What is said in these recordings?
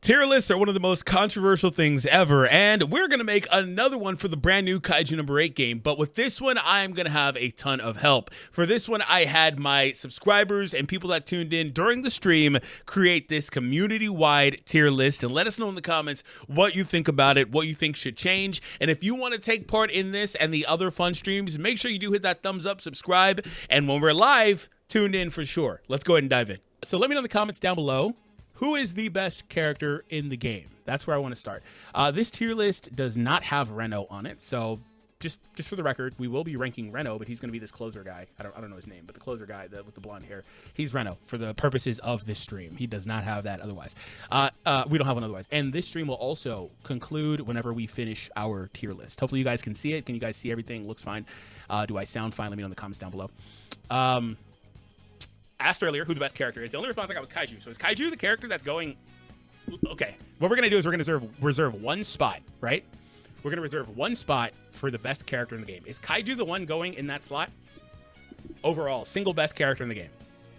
Tier lists are one of the most controversial things ever, and we're going to make another one for the brand new Kaiju number 8 game, but with this one, I'm going to have a ton of help. For this one, I had my subscribers and people that tuned in during the stream create this community-wide tier list, and let us know in the comments what you think about it, what you think should change, and if you want to take part in this and the other fun streams, make sure you do hit that thumbs up, subscribe, and when we're live, tune in for sure. Let's go ahead and dive in. So let me know in the comments down below, who is the best character in the game? That's where I want to start. This tier list does not have Reno on it, so just for the record, we will be ranking Reno, but he's going to be this closer guy. I don't know his name, but the closer guy with the blonde hair, he's Reno for the purposes of this stream. He does not have that otherwise. We don't have one otherwise. And this stream will also conclude whenever we finish our tier list. Hopefully you guys can see it. Can you guys see everything? Looks fine. Do I sound fine? Let me know in the comments down below. Asked earlier who the best character is. The only response I got was Kaiju. So is Kaiju the character that's going... Okay, what we're going to do is we're going to reserve one spot, right? We're going to reserve one spot for the best character in the game. Is Kaiju the one going in that slot? Overall, single best character in the game.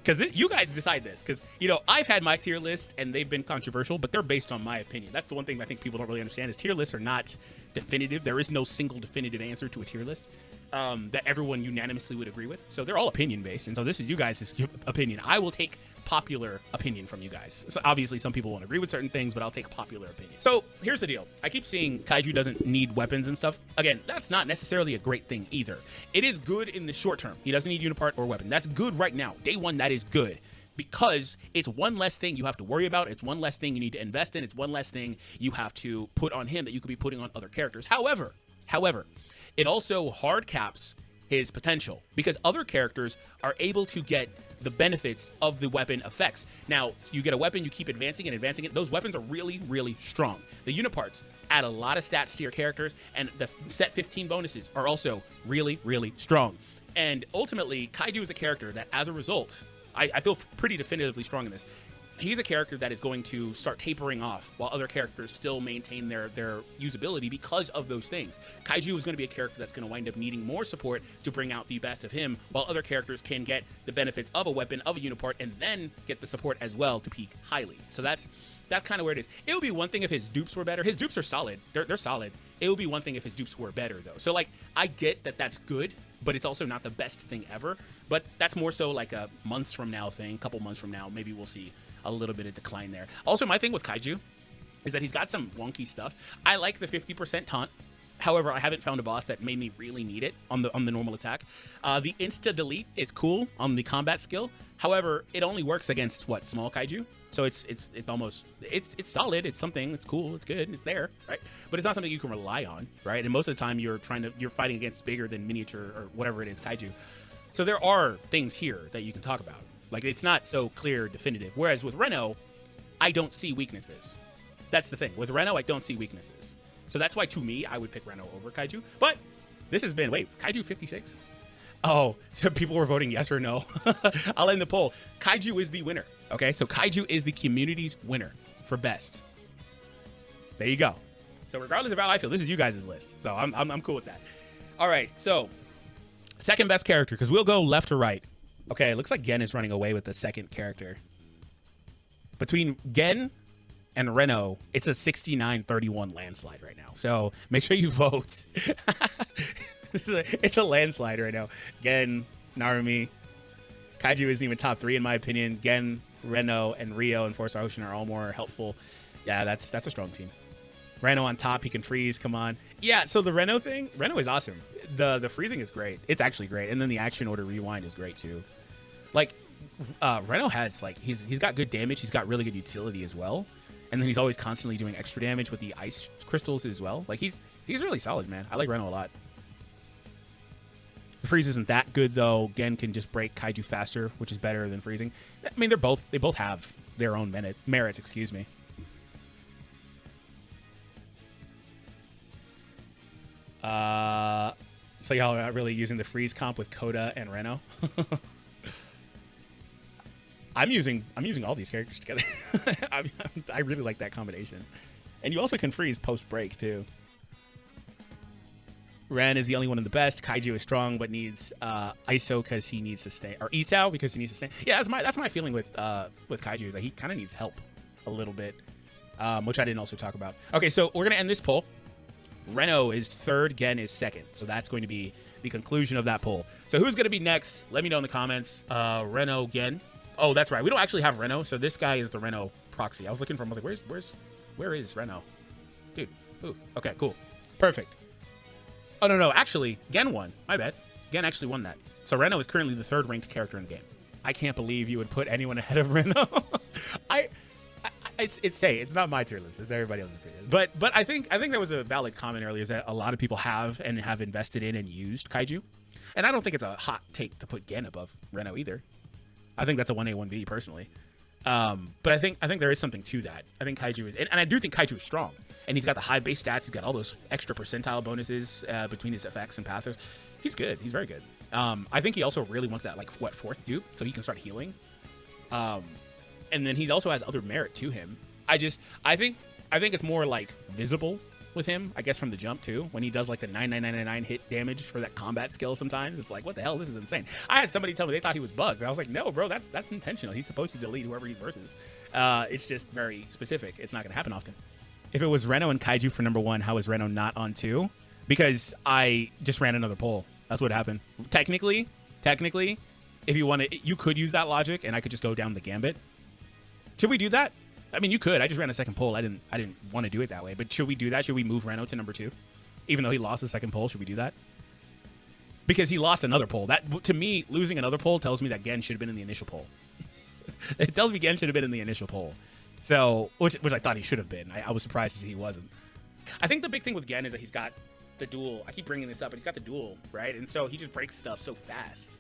Because you guys decide this. Because, you know, I've had my tier lists, and they've been controversial, but they're based on my opinion. That's the one thing I think people don't really understand is tier lists are not definitive. There is no single definitive answer to a tier list that everyone unanimously would agree with. So they're all opinion based. And so this is you guys' opinion. I will take popular opinion from you guys. So obviously some people won't agree with certain things, but I'll take a popular opinion. So here's the deal. I keep seeing Kaiju doesn't need weapons and stuff. Again, that's not necessarily a great thing either. It is good in the short term. He doesn't need Unipart or weapon. That's good right now. Day one, that is good. Because it's one less thing you have to worry about. It's one less thing you need to invest in. It's one less thing you have to put on him that you could be putting on other characters. However, it also hard caps his potential because other characters are able to get the benefits of the weapon effects. Now, so you get a weapon, you keep advancing and advancing it. Those weapons are really, really strong. The Uniparts add a lot of stats to your characters, and the set 15 bonuses are also really, really strong. And ultimately, Kaiju is a character that, as a result, I feel pretty definitively strong in this. He's a character that is going to start tapering off while other characters still maintain their usability because of those things. Kaiju is going to be a character that's going to wind up needing more support to bring out the best of him, while other characters can get the benefits of a weapon, of a Unipart, and then get the support as well to peak highly. So that's kind of where it is. It would be one thing if his dupes were better. His dupes are solid. They're solid. It would be one thing if his dupes were better, though. So, like, I get that that's good, but it's also not the best thing ever. But that's more so like a months from now thing, couple months from now. Maybe we'll see a little bit of decline there. Also, my thing with Kaiju is that he's got some wonky stuff. I like the 50% taunt. However, I haven't found a boss that made me really need it on the normal attack. The insta delete is cool on the combat skill. However, it only works against what, small Kaiju. So it's solid. It's something. It's cool. It's good. It's there, right? But it's not something you can rely on, right? And most of the time you're fighting against bigger than miniature or whatever it is Kaiju. So there are things here that you can talk about. Like, it's not so clear, definitive. Whereas with Reno, I don't see weaknesses. That's the thing. With Reno, I don't see weaknesses. So that's why, to me, I would pick Reno over Kaiju. But this has been, wait, Kaiju 56? Oh, so people were voting yes or no. I'll end the poll. Kaiju is the winner. Okay, so Kaiju is the community's winner for best. There you go. So regardless of how I feel, this is you guys' list. So I'm cool with that. All right, so second best character, because we'll go left to right. Okay, it looks like Gen is running away with the second character. Between Gen and Reno, it's a 69-31 landslide right now. So make sure you vote. It's a landslide right now. Gen, Narumi, Kaiju isn't even top 3 in my opinion. Gen, Reno, and Rio and Force Ocean are all more helpful. Yeah, that's a strong team. Reno on top, he can freeze, come on. Yeah, so the Reno thing, Reno is awesome. The freezing is great. It's actually great. And then the action order rewind is great too. Like, Reno has, like, he's got good damage. He's got really good utility as well. And then he's always constantly doing extra damage with the ice crystals as well. Like, he's really solid, man. I like Reno a lot. The freeze isn't that good, though. Gen can just break Kaiju faster, which is better than freezing. I mean, they both have their own merits, excuse me. So y'all are not really using the freeze comp with Koda and Reno. I'm using all these characters together. I really like that combination. And you also can freeze post break too. Ren is the only one in the best. Kaiju is strong, but needs ISO because he needs sustain, or Isao because he needs sustain. Yeah, that's my feeling with Kaiju is that he kind of needs help a little bit. which I didn't also talk about. Okay, so we're going to end this poll. Reno is third, Gen is second. So that's going to be the conclusion of that poll. So who's going to be next? Let me know in the comments. Reno, Gen. Oh, that's right. We don't actually have Reno. So this guy is the Reno proxy. I was looking for him. I was like, where is Reno? Dude. Ooh. Okay, cool. Perfect. Oh, no. Actually, Gen won. My bad. Gen actually won that. So Reno is currently the third ranked character in the game. I can't believe you would put anyone ahead of Reno. It's not my tier list. It's everybody else's tier list. But I think there was a valid comment earlier is that a lot of people have invested in and used Kaiju. And I don't think it's a hot take to put Gen above Reno either. I think that's a 1A, 1B personally. But I think there is something to that. I think Kaiju is, and I do think Kaiju is strong. And he's got the high base stats. He's got all those extra percentile bonuses between his effects and passives. He's good. He's very good. I think he also really wants that, like, fourth dupe, so he can start healing. And then he also has other merit to him. I think it's more, like, visible with him, I guess, from the jump, too. When he does, like, the 99999 hit damage for that combat skill sometimes. It's like, what the hell? This is insane. I had somebody tell me they thought he was bugged. And I was like, no, bro, that's intentional. He's supposed to delete whoever he's versus. It's just very specific. It's not going to happen often. If it was Reno and Kaiju for number 1, how is Reno not on 2? Because I just ran another poll. That's what happened. Technically, if you want to, you could use that logic, and I could just go down the gambit. Should we do that? I mean, you could. I just ran a second poll. I didn't want to do it that way. But should we do that? Should we move Reno to number 2, even though he lost the second poll? Should we do that? Because he lost another poll. That, to me, losing another poll tells me that Gen should have been in the initial poll. It tells me Gen should have been in the initial poll. So, which I thought he should have been. I was surprised to see he wasn't. I think the big thing with Gen is that he's got the duel. I keep bringing this up, but he's got the duel, right? And so he just breaks stuff so fast.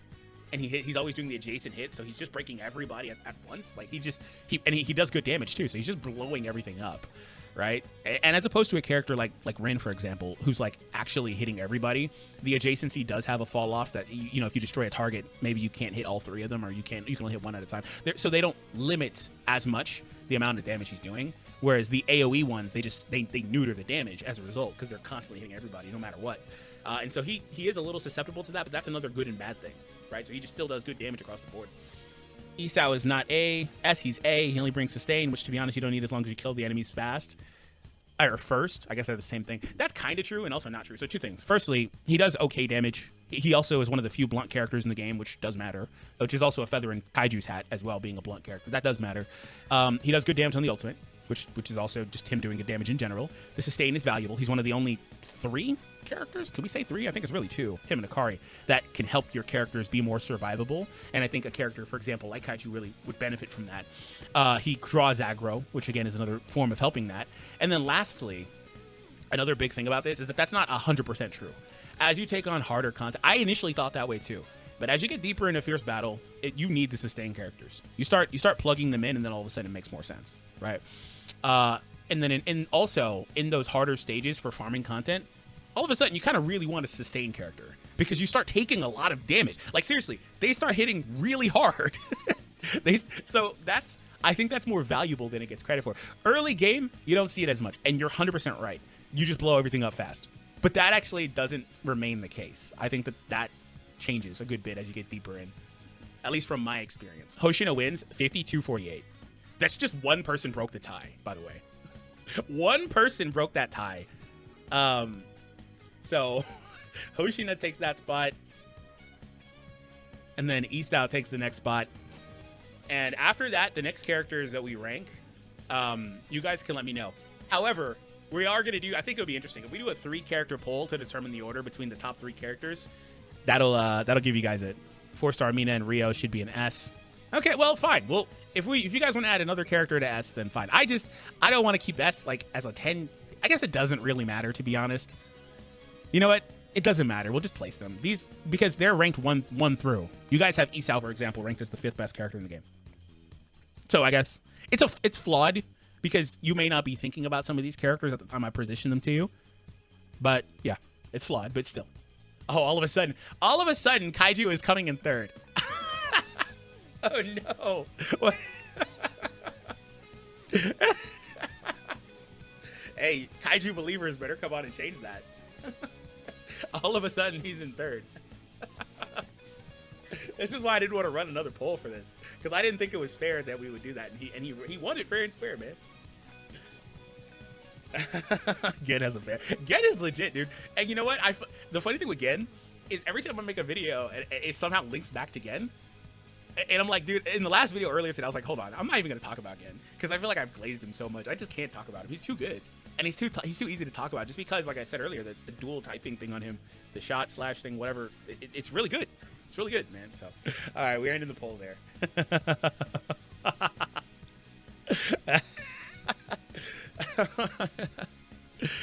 And he's always doing the adjacent hit, so he's just breaking everybody at once. Like, he does good damage, too, so he's just blowing everything up, right? And as opposed to a character like Rin, for example, who's, like, actually hitting everybody, the adjacency does have a fall off that, you know, if you destroy a target, maybe you can't hit all 3 of them, or you can only hit 1 at a time. So they don't limit as much the amount of damage he's doing, whereas the AoE ones, they neuter the damage as a result, because they're constantly hitting everybody no matter what. And so he is a little susceptible to that, but that's another good and bad thing, right? So he just still does good damage across the board. Isao is not A. S, he's A. He only brings sustain, which, to be honest, you don't need as long as you kill the enemies fast. Or first. I guess they're the same thing. That's kind of true and also not true. So 2 things. Firstly, he does okay damage. He also is one of the few blunt characters in the game, which does matter, which is also a feather in Kaiju's hat as well, being a blunt character. That does matter. He does good damage on the ultimate, which is also just him doing good damage in general. The sustain is valuable. He's one of the only 3 characters, can we say 3? I think it's really 2, him and Akari, that can help your characters be more survivable. And I think a character, for example, like Kaiju, really would benefit from that. He draws aggro, which again is another form of helping that. And then lastly, another big thing about this is that that's not 100% true. As you take on harder content, I initially thought that way too, but as you get deeper into fierce battle, you need the sustain characters. You start plugging them in, and then all of a sudden it makes more sense, right? And then also in those harder stages for farming content, all of a sudden you kind of really want a sustain character, because you start taking a lot of damage. Like, seriously, they start hitting really hard. I think that's more valuable than it gets credit for. Early game, you don't see it as much, and you're 100% right. You just blow everything up fast. But that actually doesn't remain the case. I think that changes a good bit as you get deeper in, at least from my experience. Hoshino wins 52-48. That's just one person broke the tie, by the way. One person broke that tie. So Hoshina takes that spot, and then Isao takes the next spot. And after that, the next characters that we rank, you guys can let me know. However, we are going to do, I think it would be interesting, if we do a 3-character poll to determine the order between the top 3 characters, that'll give you guys it. 4-star Mina and Rio should be an S. Okay, well, fine. Well, if you guys want to add another character to S, then fine. I don't want to keep S like as a 10. I guess it doesn't really matter, to be honest. You know what? It doesn't matter. We'll just place them. Because they're ranked 1 through. You guys have Isao, for example, ranked as the 5th best character in the game. So I guess it's flawed, because you may not be thinking about some of these characters at the time I position them to you. But yeah, it's flawed, but still. Oh, all of a sudden, Kaiju is coming in 3rd. Oh no. What? Hey, Kaiju believers better come on and change that. All of a sudden, he's in 3rd. This is why I didn't want to run another poll for this, because I didn't think it was fair that we would do that, and he won it fair and square, man. Gen has a fan. Gen is legit, dude. And you know what? The funny thing with Gen is every time I make a video, it somehow links back to Gen. And I'm like, dude, in the last video earlier today, I was like, hold on, I'm not even gonna talk about Gen because I feel like I've glazed him so much. I just can't talk about him. He's too good, and he's too easy to talk about. Just because, like I said earlier, the dual typing thing on him, the shot slash thing, whatever, it's really good. It's really good, man. So, all right, we're ending the poll there.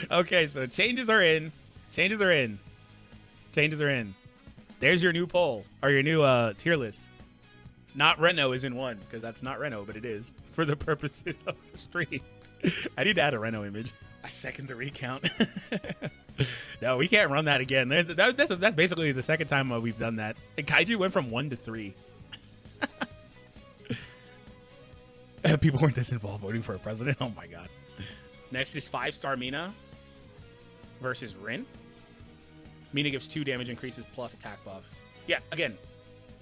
Okay, so changes are in. Changes are in. Changes are in. There's your new poll or your new tier list. Not Reno is in one because that's not Reno, but it is for the purposes of the stream. I need to add a Reno image. I second the recount. No, we can't run that again. That's basically the second time we've done that. And Kaiju went from 1 to 3. People weren't this involved voting for a president. Oh my god. Next is 5-star Mina versus Rin. Mina gives 2 damage increases plus attack buff. Yeah, again,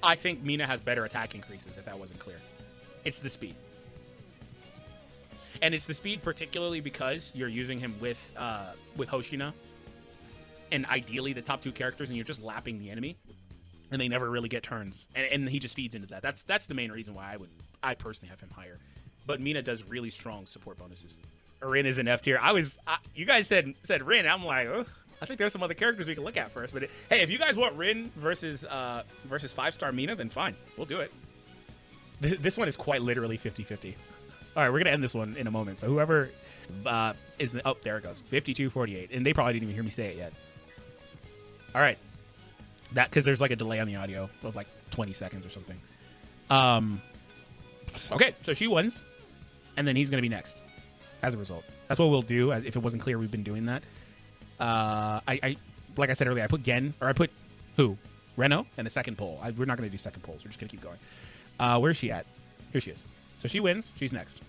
I think Mina has better attack increases, if that wasn't clear. It's the speed. And it's the speed particularly because you're using him with Hoshina. And ideally the top 2 characters, and you're just lapping the enemy. And they never really get turns. And he just feeds into that. That's the main reason why I personally have him higher. But Mina does really strong support bonuses. Rin is an F tier. You guys said Rin. I'm like, oh, I think there's some other characters we can look at first. But hey, if you guys want Rin versus 5-star Mina, then fine, we'll do it. This one is quite literally 50-50. All right, we're gonna end this one in a moment. So whoever is there it goes, 52-48, and they probably didn't even hear me say it yet. All right, that because there's like a delay on the audio of like 20 seconds or something. Okay, so she wins, and then he's gonna be next. As a result, that's what we'll do. If it wasn't clear, we've been doing that. I like I said earlier, I put who? Reno and a second poll. We're not going to do second polls. We're just going to keep going. Where's she at? Here she is. So she wins. She's next.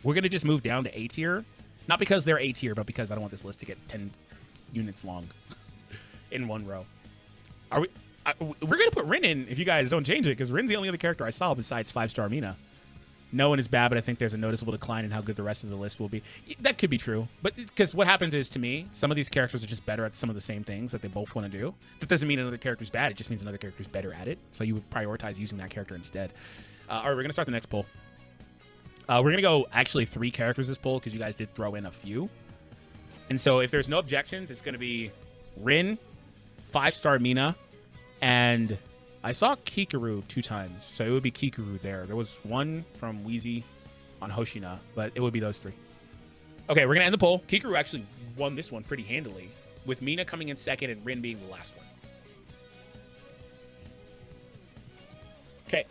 We're going to just move down to A tier. Not because they're A tier, but because I don't want this list to get 10 units long in one row. We're going to put Rin in if you guys don't change it, because Rin's the only other character I saw besides 5-star Mina. No one is bad, but I think there's a noticeable decline in how good the rest of the list will be. That could be true, but because what happens is, to me, some of these characters are just better at some of the same things that they both want to do. That doesn't mean another character's bad. It just means another character's better at it. So you would prioritize using that character instead. All right, we're going to start the next poll. We're going to go actually 3 characters this poll because you guys did throw in a few. And so if there's no objections, it's going to be Rin, 5-star Mina, and I saw Kikaru 2 times, so it would be Kikaru there. There was one from Wheezy on Hoshina, but it would be those 3. Okay, we're going to end the poll. Kikaru actually won this one pretty handily, with Mina coming in second and Rin being the last one. Okay,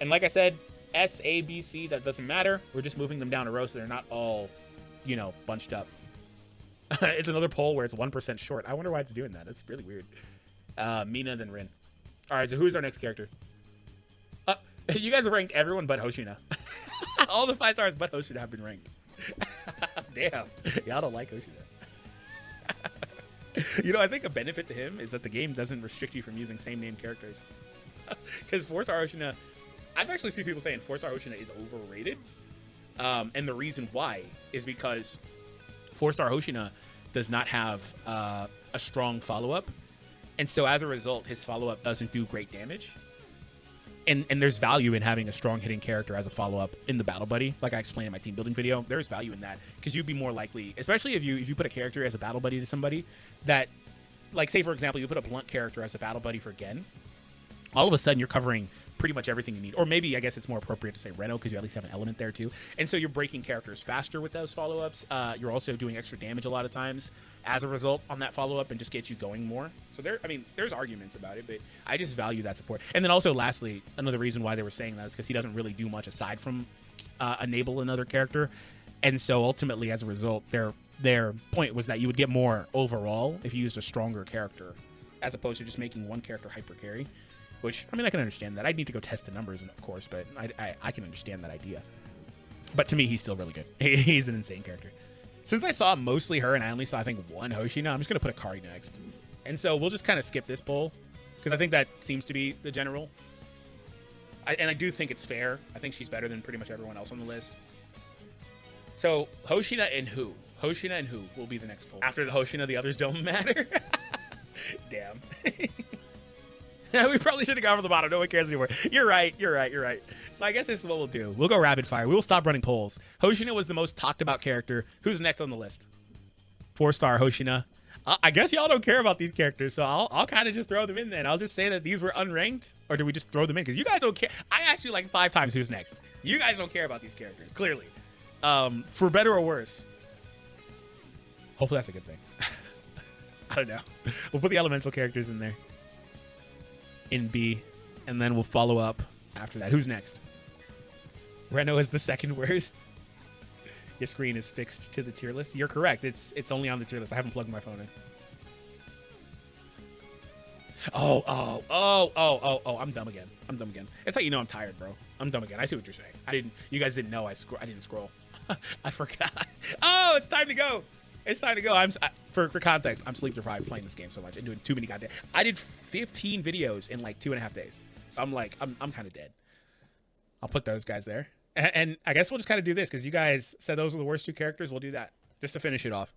and like I said, S, A, B, C, that doesn't matter. We're just moving them down a row so they're not all, bunched up. It's another poll where it's 1% short. I wonder why it's doing that. It's really weird. Mina, then Rin. All right, so who's our next character? You guys have ranked everyone but Hoshina. All the 5 stars but Hoshina have been ranked. Damn, y'all don't like Hoshina. I think a benefit to him is that the game doesn't restrict you from using same name characters. Because 4-star Hoshina, I've actually seen people saying 4-star Hoshina is overrated. And the reason why is because 4-star Hoshina does not have a strong follow-up. And so as a result, his follow-up doesn't do great damage. And there's value in having a strong hitting character as a follow-up in the Battle Buddy. Like I explained in my team building video, there's value in that. Because you'd be more likely, especially if you put a character as a Battle Buddy to somebody that, like say for example, you put a Blunt character as a Battle Buddy for Gen, all of a sudden you're covering pretty much everything you need. Or maybe I guess it's more appropriate to say Reno because you at least have an element there too. And so you're breaking characters faster with those follow-ups. You're also doing extra damage a lot of times as a result on that follow-up and just gets you going more. So there's arguments about it, but I just value that support. And then also lastly, another reason why they were saying that is because he doesn't really do much aside from enable another character. And so ultimately as a result, their point was that you would get more overall if you used a stronger character as opposed to just making one character hyper carry. Which, I can understand that. I'd need to go test the numbers, of course, but I can understand that idea. But to me, he's still really good. He's an insane character. Since I saw mostly her and I only saw, I think, one Hoshina, I'm just going to put Akari next. And so we'll just kind of skip this poll, because I think that seems to be the general. And I do think it's fair. I think she's better than pretty much everyone else on the list. So, Hoshina and who? Hoshina and who will be the next poll? After the Hoshina, the others don't matter. Damn. Yeah, we probably should have gone for the bottom. No one cares anymore. You're right. So I guess this is what we'll do. We'll go rapid fire. We will stop running polls. Hoshina was the most talked about character. Who's next on the list? 4-star Hoshina. I guess y'all don't care about these characters, so I'll kind of just throw them in then. I'll just say that these were unranked, or do we just throw them in? Because you guys don't care. I asked you like 5 times who's next. You guys don't care about these characters, clearly. For better or worse. Hopefully that's a good thing. I don't know. We'll put the elemental characters in there. In B, and then we'll follow up after that. Who's next? Reno is the second worst. Your screen is fixed to the tier list. You're correct. It's only on the tier list. I haven't plugged my phone in. Oh, I'm dumb again. It's like, you know, I'm tired, bro. I'm dumb again. I see what you're saying. You guys didn't know I didn't scroll. I forgot. Oh, it's time to go. It's time to go. For context, I'm sleep deprived playing this game so much and doing too many goddamn. I did 15 videos in like 2.5 days. So I'm like, I'm kind of dead. I'll put those guys there. And I guess we'll just kind of do this because you guys said those were the worst 2 characters. We'll do that just to finish it off.